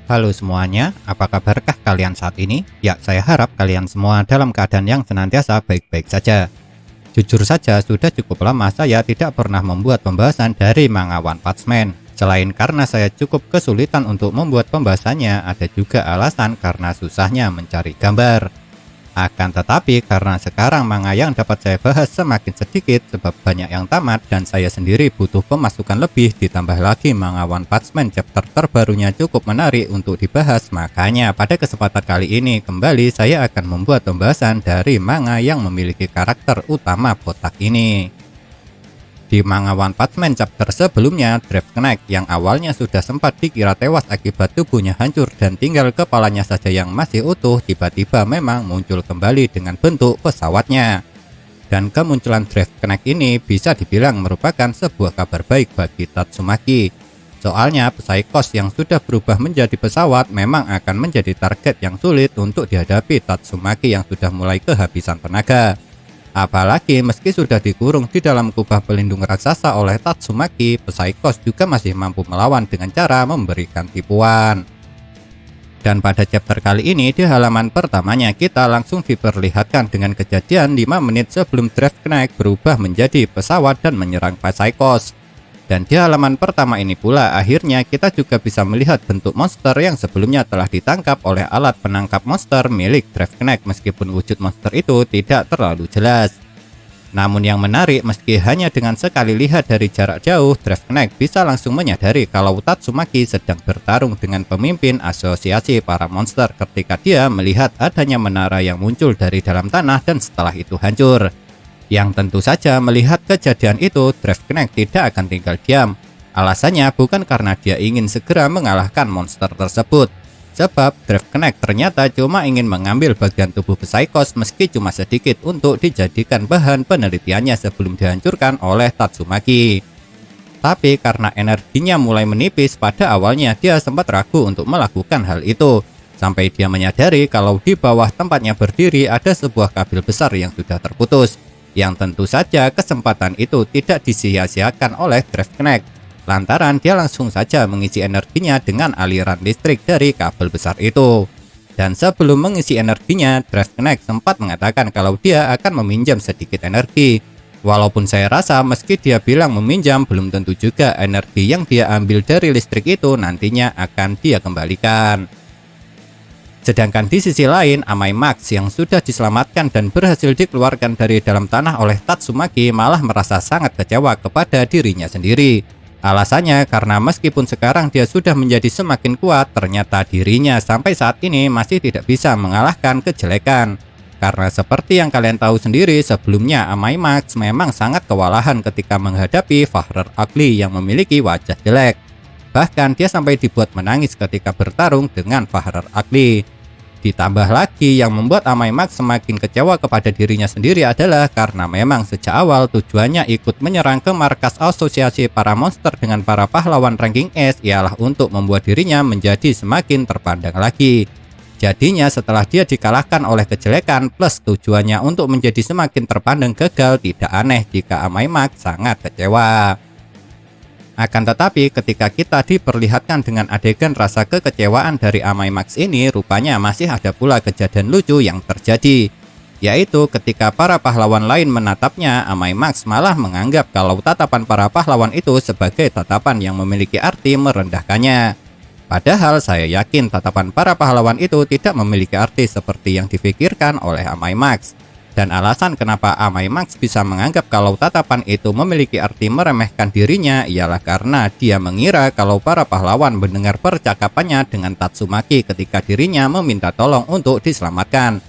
Halo semuanya, apa kabarkah kalian saat ini? Ya, saya harap kalian semua dalam keadaan yang senantiasa baik-baik saja. Jujur saja, sudah cukup lama saya tidak pernah membuat pembahasan dari manga One Punch Man. Selain karena saya cukup kesulitan untuk membuat pembahasannya, ada juga alasan karena susahnya mencari gambar. Akan tetapi karena sekarang manga yang dapat saya bahas semakin sedikit sebab banyak yang tamat dan saya sendiri butuh pemasukan lebih, ditambah lagi manga One Punch Man chapter terbarunya cukup menarik untuk dibahas, makanya pada kesempatan kali ini kembali saya akan membuat pembahasan dari manga yang memiliki karakter utama botak ini. Di manga One Punch Man chapter sebelumnya, Draft Knight yang awalnya sudah sempat dikira tewas akibat tubuhnya hancur dan tinggal kepalanya saja yang masih utuh, tiba-tiba memang muncul kembali dengan bentuk pesawatnya. Dan kemunculan Draft Knight ini bisa dibilang merupakan sebuah kabar baik bagi Tatsumaki. Soalnya Psychos yang sudah berubah menjadi pesawat memang akan menjadi target yang sulit untuk dihadapi Tatsumaki yang sudah mulai kehabisan tenaga. Apalagi meski sudah dikurung di dalam kubah pelindung raksasa oleh Tatsumaki, Psychos juga masih mampu melawan dengan cara memberikan tipuan. Dan pada chapter kali ini di halaman pertamanya kita langsung diperlihatkan dengan kejadian 5 menit sebelum Draft Knight berubah menjadi pesawat dan menyerang Psychos. Dan di halaman pertama ini pula akhirnya kita juga bisa melihat bentuk monster yang sebelumnya telah ditangkap oleh alat penangkap monster milik Draft Knight, meskipun wujud monster itu tidak terlalu jelas. Namun yang menarik, meski hanya dengan sekali lihat dari jarak jauh, Draft Knight bisa langsung menyadari kalau Tatsumaki sedang bertarung dengan pemimpin asosiasi para monster ketika dia melihat adanya menara yang muncul dari dalam tanah dan setelah itu hancur. Yang tentu saja melihat kejadian itu, Draft Knight tidak akan tinggal diam. Alasannya bukan karena dia ingin segera mengalahkan monster tersebut. Sebab Draft Knight ternyata cuma ingin mengambil bagian tubuh Psychos meski cuma sedikit untuk dijadikan bahan penelitiannya sebelum dihancurkan oleh Tatsumaki. Tapi karena energinya mulai menipis, pada awalnya dia sempat ragu untuk melakukan hal itu. Sampai dia menyadari kalau di bawah tempatnya berdiri ada sebuah kabel besar yang sudah terputus. Yang tentu saja kesempatan itu tidak disia-siakan oleh Draft Knight, lantaran dia langsung saja mengisi energinya dengan aliran listrik dari kabel besar itu. Dan sebelum mengisi energinya, Draft Knight sempat mengatakan kalau dia akan meminjam sedikit energi. Walaupun saya rasa meski dia bilang meminjam, belum tentu juga energi yang dia ambil dari listrik itu nantinya akan dia kembalikan. Sedangkan di sisi lain, Amai Max yang sudah diselamatkan dan berhasil dikeluarkan dari dalam tanah oleh Tatsumaki malah merasa sangat kecewa kepada dirinya sendiri. Alasannya karena meskipun sekarang dia sudah menjadi semakin kuat, ternyata dirinya sampai saat ini masih tidak bisa mengalahkan kejelekan. Karena seperti yang kalian tahu sendiri, sebelumnya Amai Max memang sangat kewalahan ketika menghadapi Fahrer Ugly yang memiliki wajah jelek. Bahkan dia sampai dibuat menangis ketika bertarung dengan Fahrer Ugly. Ditambah lagi yang membuat Amai Max semakin kecewa kepada dirinya sendiri adalah karena memang sejak awal tujuannya ikut menyerang ke markas asosiasi para monster dengan para pahlawan ranking S ialah untuk membuat dirinya menjadi semakin terpandang lagi. Jadinya setelah dia dikalahkan oleh kejelekan plus tujuannya untuk menjadi semakin terpandang gagal, tidak aneh jika Amai Max sangat kecewa. Akan tetapi ketika kita diperlihatkan dengan adegan rasa kekecewaan dari Amai Max ini, rupanya masih ada pula kejadian lucu yang terjadi. Yaitu ketika para pahlawan lain menatapnya, Amai Max malah menganggap kalau tatapan para pahlawan itu sebagai tatapan yang memiliki arti merendahkannya. Padahal saya yakin tatapan para pahlawan itu tidak memiliki arti seperti yang dipikirkan oleh Amai Max. Dan alasan kenapa Amai Max bisa menganggap kalau tatapan itu memiliki arti meremehkan dirinya ialah karena dia mengira kalau para pahlawan mendengar percakapannya dengan Tatsumaki ketika dirinya meminta tolong untuk diselamatkan.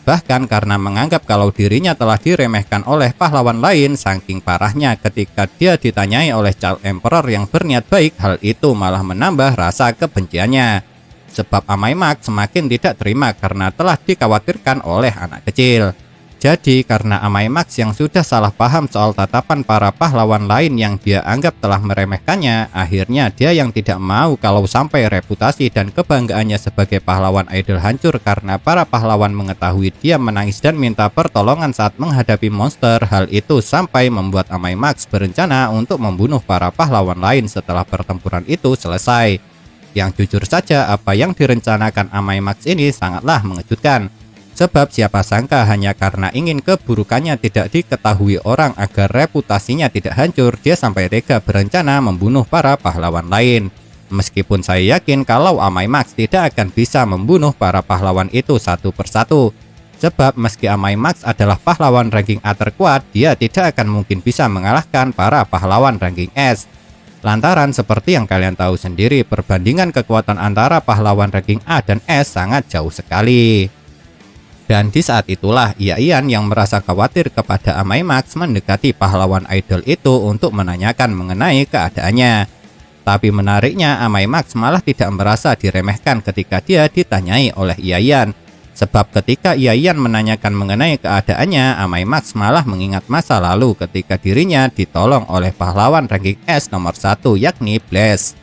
Bahkan karena menganggap kalau dirinya telah diremehkan oleh pahlawan lain, saking parahnya ketika dia ditanyai oleh Child Emperor yang berniat baik, hal itu malah menambah rasa kebenciannya. Sebab Amai Max semakin tidak terima karena telah dikhawatirkan oleh anak kecil. Jadi karena Amai Max yang sudah salah paham soal tatapan para pahlawan lain yang dia anggap telah meremehkannya, akhirnya dia yang tidak mau kalau sampai reputasi dan kebanggaannya sebagai pahlawan idol hancur karena para pahlawan mengetahui dia menangis dan minta pertolongan saat menghadapi monster. Hal itu sampai membuat Amai Max berencana untuk membunuh para pahlawan lain setelah pertempuran itu selesai. Yang jujur saja apa yang direncanakan Amai-Max ini sangatlah mengejutkan. Sebab siapa sangka hanya karena ingin keburukannya tidak diketahui orang agar reputasinya tidak hancur, dia sampai tega berencana membunuh para pahlawan lain. Meskipun saya yakin kalau Amai-Max tidak akan bisa membunuh para pahlawan itu satu persatu. Sebab meski Amai-Max adalah pahlawan ranking A terkuat, dia tidak akan mungkin bisa mengalahkan para pahlawan ranking S. Lantaran seperti yang kalian tahu sendiri, perbandingan kekuatan antara pahlawan ranking A dan S sangat jauh sekali. Dan di saat itulah Ian yang merasa khawatir kepada Amai-Max mendekati pahlawan idol itu untuk menanyakan mengenai keadaannya. Tapi menariknya Amai-Max malah tidak merasa diremehkan ketika dia ditanyai oleh Ian. Sebab ketika Ian menanyakan mengenai keadaannya, Amai-Max malah mengingat masa lalu ketika dirinya ditolong oleh pahlawan ranking S nomor 1 yakni Blaze.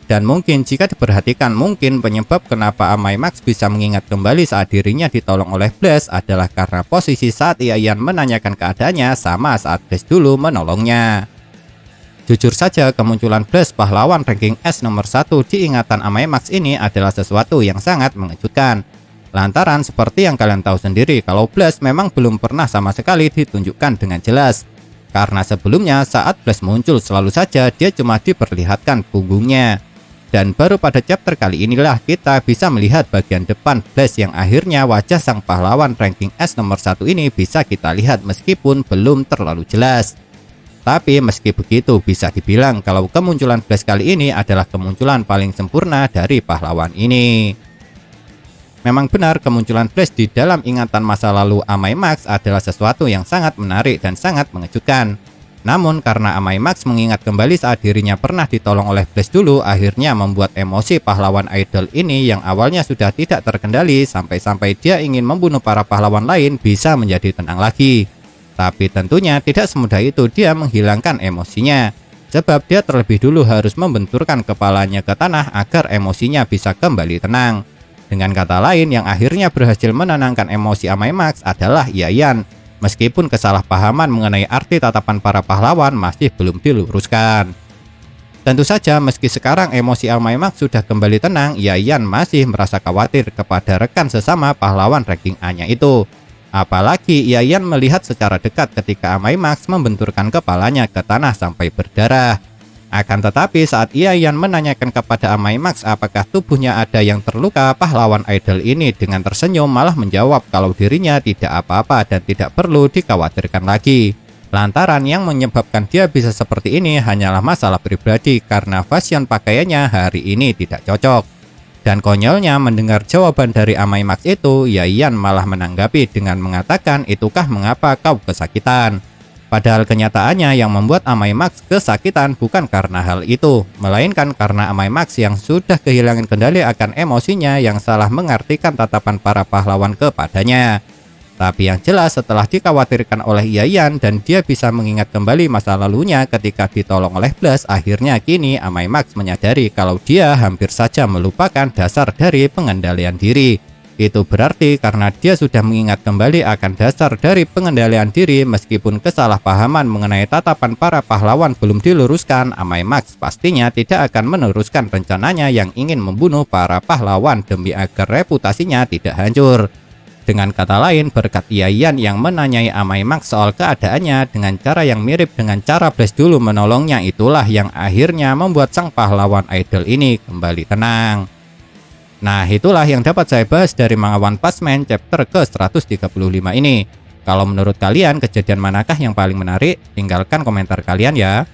Dan mungkin jika diperhatikan, mungkin penyebab kenapa Amai-Max bisa mengingat kembali saat dirinya ditolong oleh Blaze adalah karena posisi saat Ian menanyakan keadaannya sama saat Blaze dulu menolongnya. Jujur saja kemunculan Blaze pahlawan ranking S nomor 1 di ingatan Amai-Max ini adalah sesuatu yang sangat mengejutkan. Lantaran seperti yang kalian tahu sendiri kalau Blaze memang belum pernah sama sekali ditunjukkan dengan jelas. Karena sebelumnya saat Blaze muncul selalu saja dia cuma diperlihatkan punggungnya. Dan baru pada chapter kali inilah kita bisa melihat bagian depan Blaze yang akhirnya wajah sang pahlawan ranking S nomor 1 ini bisa kita lihat meskipun belum terlalu jelas. Tapi meski begitu bisa dibilang kalau kemunculan Blaze kali ini adalah kemunculan paling sempurna dari pahlawan ini. Memang benar kemunculan Blaze di dalam ingatan masa lalu Amai-Max adalah sesuatu yang sangat menarik dan sangat mengejutkan. Namun karena Amai-Max mengingat kembali saat dirinya pernah ditolong oleh Blaze dulu, akhirnya membuat emosi pahlawan idol ini yang awalnya sudah tidak terkendali sampai-sampai dia ingin membunuh para pahlawan lain bisa menjadi tenang lagi. Tapi tentunya tidak semudah itu dia menghilangkan emosinya. Sebab dia terlebih dulu harus membenturkan kepalanya ke tanah agar emosinya bisa kembali tenang. Dengan kata lain, yang akhirnya berhasil menenangkan emosi Amai-Max adalah Ian. Meskipun kesalahpahaman mengenai arti tatapan para pahlawan masih belum diluruskan. Tentu saja meski sekarang emosi Amai-Max sudah kembali tenang, Ian masih merasa khawatir kepada rekan sesama pahlawan ranking A-nya itu. Apalagi Ian melihat secara dekat ketika Amai-Max membenturkan kepalanya ke tanah sampai berdarah. Akan tetapi saat Ian menanyakan kepada Amai-Max apakah tubuhnya ada yang terluka, pahlawan idol ini dengan tersenyum malah menjawab kalau dirinya tidak apa-apa dan tidak perlu dikhawatirkan lagi. Lantaran yang menyebabkan dia bisa seperti ini hanyalah masalah pribadi karena fashion pakaiannya hari ini tidak cocok. Dan konyolnya mendengar jawaban dari Amai-Max itu, Ian malah menanggapi dengan mengatakan, "Itukah mengapa kau kesakitan?" Padahal kenyataannya yang membuat Amai-Max kesakitan bukan karena hal itu, melainkan karena Amai-Max yang sudah kehilangan kendali akan emosinya yang salah mengartikan tatapan para pahlawan kepadanya. Tapi yang jelas setelah dikhawatirkan oleh Ian dan dia bisa mengingat kembali masa lalunya ketika ditolong oleh Blaze, akhirnya kini Amai-Max menyadari kalau dia hampir saja melupakan dasar dari pengendalian diri. Itu berarti karena dia sudah mengingat kembali akan dasar dari pengendalian diri meskipun kesalahpahaman mengenai tatapan para pahlawan belum diluruskan, Amai-Max pastinya tidak akan meneruskan rencananya yang ingin membunuh para pahlawan demi agar reputasinya tidak hancur. Dengan kata lain, berkat Ian yang menanyai Amai-Max soal keadaannya dengan cara yang mirip dengan cara Blaze dulu menolongnya, itulah yang akhirnya membuat sang pahlawan idol ini kembali tenang. Nah, itulah yang dapat saya bahas dari manga One Punch Man chapter ke-135 ini. Kalau menurut kalian kejadian manakah yang paling menarik? Tinggalkan komentar kalian ya.